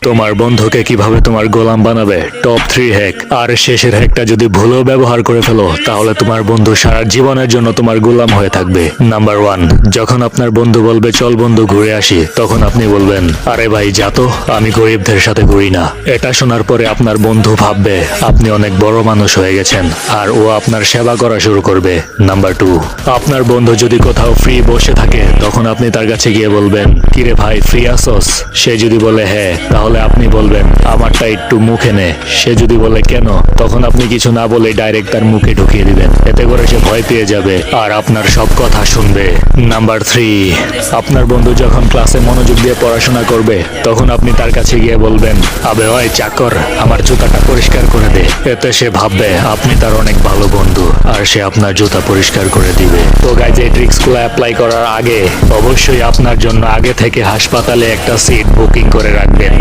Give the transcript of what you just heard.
তোমার বন্ধুকে কিভাবে তোমার গোলাম বানাবে, টপ 3 হ্যাক। আর শেষের হ্যাকটা যদি ভুলেও ব্যবহার করে ফেলো তাহলে তোমার বন্ধু সারা জীবনের জন্য তোমার গোলাম হয়ে থাকবে। নাম্বার 1, যখন আপনার বন্ধু বলবে চল বন্ধু ঘুরে আসি, তখন আপনি বলবেন আরে ভাই যা তো, আমি গরিবদের সাথে ঘুরি না। এটা শোনার পরে আপনার বন্ধু ভাববে আপনি অনেক বড় মানুষ হয়ে গেছেন আর ও আপনার সেবা করা শুরু করবে। নাম্বার 2, আপনার বন্ধু যদি কোথাও ফ্রি বসে থাকে তখন আপনি তার কাছে গিয়ে বলবেন কিরে ভাই ফ্রি আসোস? সে যদি বলে হ্যাঁ, তাহলে আপনি বলবেন আমারটা একটু মুখে নে। সে যদি বলে কেন, তখন আপনি কিছু না বলে ডাইরেক্ট তার মুখে ঢুকিয়ে দিবেন। এতে করে সে ভয় পেয়ে যাবে আর আপনার সব কথা শুনবে। নাম্বার 3, আপনার বন্ধু যখন ক্লাসে মনোযোগ দিয়ে পড়াশোনা করবে তখন আপনি তার কাছে গিয়ে বলবেন আবে ওই চাকর, আমার জুতাটা পরিষ্কার করে দে। এতে সে ভাববে আপনি তার অনেক ভালো বন্ধু আর সে আপনার জুতা পরিষ্কার করে দিবে। তো গাইজ, এই ট্রিক্সগুলো অ্যাপ্লাই করার আগে অবশ্যই আপনার জন্য আগে থেকে হাসপাতালে একটা সিট বুকিং করে রাখবেন,